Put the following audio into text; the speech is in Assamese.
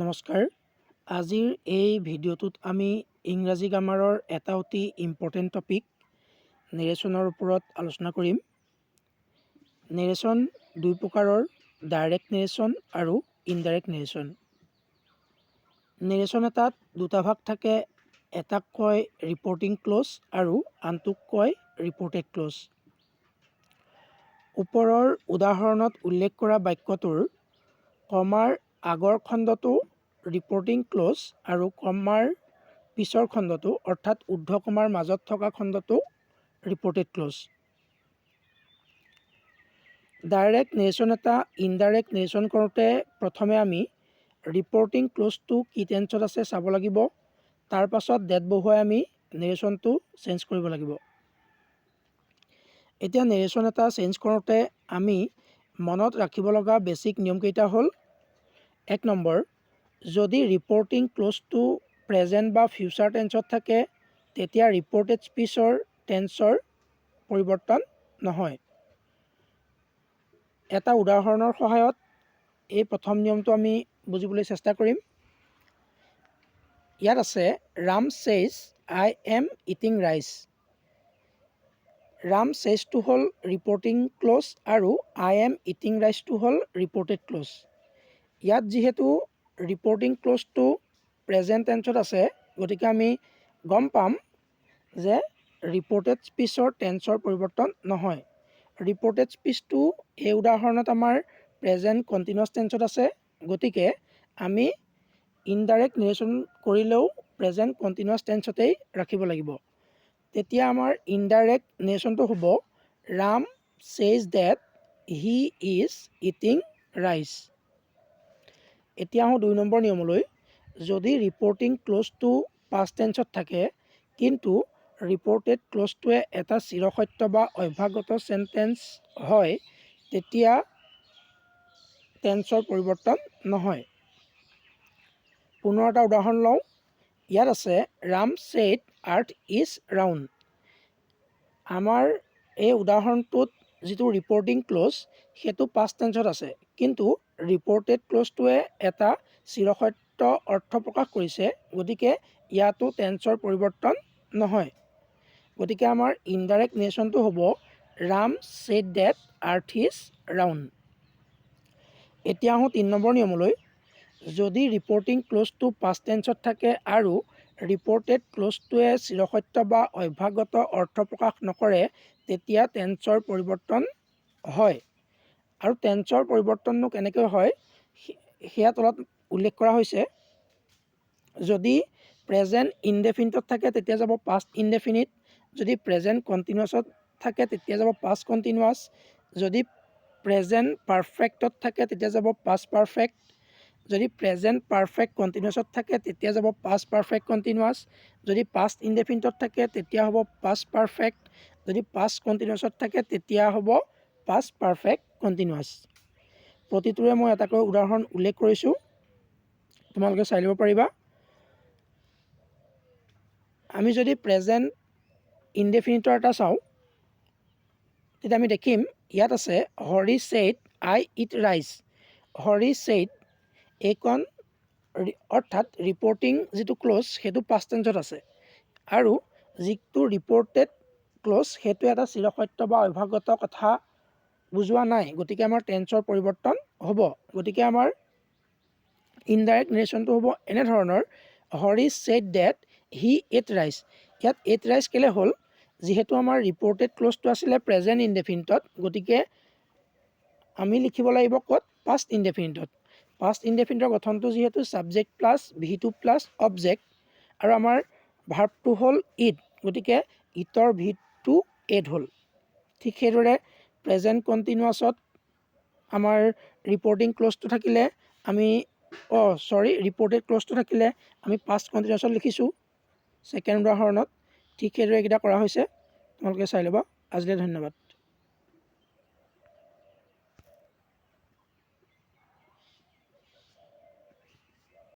নমস্কাৰ। আজিৰ এই ভিডিঅ'টোত আমি ইংৰাজী গ্ৰামাৰৰ এটা অতি ইম্পৰ্টেণ্ট টপিক নেৰেশ্যনৰ ওপৰত আলোচনা কৰিম। নেৰেশ্যন দুই প্ৰকাৰৰ, ডাইৰেক্ট নেৰেশ্যন আৰু ইনডাইৰেক্ট নেৰেশ্যন। নেৰেশ্যন এটাত দুটা ভাগ থাকে, এটাক কয় ৰিপৰ্টিং ক্লজ আৰু আনটোক কয় ৰিপৰ্টেড ক্লজ। ওপৰৰ উদাহৰণত উল্লেখ কৰা বাক্যটোৰ কমাৰ আগৰ খণ্ডটো ৰিপৰ্টিং ক্লজ আৰু কমাৰ পিছৰ খণ্ডটো অৰ্থাৎ ঊৰ্ধ্ব কমাৰ মাজত থকা খণ্ডটো ৰিপৰ্টেড ক্লজ। ডাইৰেক্ট নেৰেশ্যন এটা ইনডাইৰেক্ট নেৰেশ্যন কৰোঁতে প্ৰথমে আমি ৰিপৰ্টিং ক্লজটো কি টেন্সত আছে চাব লাগিব। তাৰ পাছত ডেট বহুৱাই আমি নেৰেশ্যনটো চেঞ্জ কৰিব লাগিব। এতিয়া নেৰেশ্যন এটা চেঞ্জ কৰোঁতে আমি মনত ৰাখিব লগা বেছিক নিয়মকেইটা হ'ল: 1 নম্বৰ, যদি ৰিপৰ্টিং ক্লজটো প্ৰেজেণ্ট বা ফিউচাৰ টেন্সত থাকে তেতিয়া ৰিপৰ্টেড স্পীচৰ টেন্সৰ পৰিৱৰ্তন নহয়। এটা উদাহৰণৰ সহায়ত এই প্ৰথম নিয়মটো আমি বুজিবলৈ চেষ্টা কৰিম। ইয়াত আছে, Ram says I am eating rice. Ram ছেইজটো হ'ল ৰিপৰ্টিং ক্লজ আৰু আই এম ইটিং ৰাইচটো হ'ল ৰিপৰ্টেড ক্লজ। ইয়াত যিহেতু ৰিপৰ্টিং ক্লজটো প্ৰেজেণ্ট টেন্সত আছে, গতিকে আমি গম পাম যে ৰিপৰ্টেড স্পীচৰ টেন্সৰ পৰিৱৰ্তন নহয়। ৰিপৰ্টেড স্পীচটো এই উদাহৰণত আমাৰ প্ৰেজেণ্ট কণ্টিনিউৱাছ টেন্সত আছে, গতিকে আমি ইনডাইৰেক্ট নেৰেশ্যন কৰিলেও প্ৰেজেণ্ট কণ্টিনিউৱাছ টেন্সতেই ৰাখিব লাগিব। তেতিয়া আমাৰ ইনডাইৰেক্ট নেৰেশ্যনটো হ'ব, Ram says that he is eating rice. এতিয়া আহোঁ 2 নম্বৰ নিয়মলৈ। যদি ৰিপৰ্টিং ক্লজটো পাষ্ট টেন্সত থাকে কিন্তু ৰিপৰ্টেড ক্লজটোৱে এটা চিৰসত্য বা অভ্যাসগত চেণ্টেন্স হয় তেতিয়া টেন্সৰ পৰিৱৰ্তন নহয়। পুনৰ এটা উদাহৰণ লওঁ। ইয়াত আছে, Ram said earth is round. আমাৰ এই উদাহৰণটোত যিটো ৰিপৰ্টিং ক্লজ সেইটো পাষ্ট টেন্সত আছে, কিন্তু ৰিপৰ্টেড ক্লজটোৱে এটা চিৰসত্য অৰ্থ প্ৰকাশ কৰিছে, গতিকে ইয়াতো টেন্সৰ পৰিৱৰ্তন নহয়। গতিকে আমাৰ ইনডাইৰেক্ট নেৰেশ্যনটো হ'ব, Ram said that earth is round. এতিয়া আহোঁ 3 নম্বৰ নিয়মলৈ। যদি ৰিপৰ্টিং ক্লজটো পাষ্ট টেন্সত থাকে আৰু ৰিপৰ্টেড ক্লজটোৱে চিৰসত্য বা অভ্যাসগত অৰ্থ প্ৰকাশ নকৰে তেতিয়া টেন্সৰ পৰিৱৰ্তন হয়। আৰু টেন্সৰ পৰিৱৰ্তননো কেনেকৈ হয় সেয়া তলত উল্লেখ কৰা হৈছে। যদি প্ৰেজেণ্ট ইনডেফিনিটত থাকে তেতিয়া যাব পাষ্ট ইনডেফিনিট। যদি প্ৰেজেণ্ট কণ্টিনিউৱাছত থাকে তেতিয়া যাব পাষ্ট কণ্টিনিউৱাছ। যদি প্ৰেজেণ্ট পাৰফেক্টত থাকে তেতিয়া যাব পাষ্ট পাৰফেক্ট। যদি প্ৰেজেণ্ট পাৰফেক্ট কণ্টিনিউৱাছত থাকে তেতিয়া যাব পাষ্ট পাৰফেক্ট কণ্টিনিউৱাছ। যদি পাষ্ট ইনডেফিনিটত থাকে তেতিয়া হ'ব পাষ্ট পাৰফেক্ট। যদি পাষ্ট কণ্টিনিউৱাছত থাকে তেতিয়া হ'ব পাষ্ট পাৰফেক্ট কণ্টিনিউৱাছ। প্ৰতিটোৰে মই এটাকৈ উদাহৰণ উল্লেখ কৰিছোঁ, তোমালোকে চাই ল'ব পাৰিবা। আমি যদি প্ৰেজেণ্ট ইনডেফিনিটৰ এটা চাওঁ তেতিয়া আমি দেখিম ইয়াত আছে, Hari said I eat rice. Hari said এইখন অৰ্থাৎ ৰিপৰ্টিং যিটো ক্লজ সেইটো পাষ্ট টেন্সত আছে আৰু যিটো ৰিপৰ্টেড ক্লজ সেইটো এটা চিৰসত্য বা অভ্যাসগত কথা বুজোৱা নাই, গতিকে আমাৰ টেন্সৰ পৰিৱৰ্তন হ'ব। গতিকে আমাৰ ইনডাইৰেক্ট নেৰেশ্যনটো হ'ব এনেধৰণৰ, Hari said date he at rice. ইয়াত এট ৰাইচ কেলৈ হ'ল, যিহেতু আমাৰ ৰিপৰ্টেড ক্লজটো আছিলে প্ৰেজেণ্ট ইনডেফিনিটত, গতিকে আমি লিখিব লাগিব ক'ত, পাষ্ট ইনডেফিনিটত। পাষ্ট ইনডেফিনিটৰ গঠনটো যিহেতু ছাবজেক্ট প্লাছ ভি2 প্লাছ অবজেক্ট আৰু আমাৰ ভাৰ্বটো হ'ল ইট, গতিকে ইটৰ ভি2 এড হ'ল। ঠিক সেইদৰে প্ৰেজেণ্ট কণ্টিনিউৱাছত আমাৰ ৰিপৰ্টিং ক্লজটো থাকিলে ৰিপৰ্টেড ক্লজটো থাকিলে আমি পাষ্ট কণ্টিনিউৱাছত লিখিছোঁ ছেকেণ্ড উদাহৰণত। ঠিক সেইদৰে এইকেইটা কৰা হৈছে, তোমালোকে চাই ল'বা। আজিলৈ ধন্যবাদ।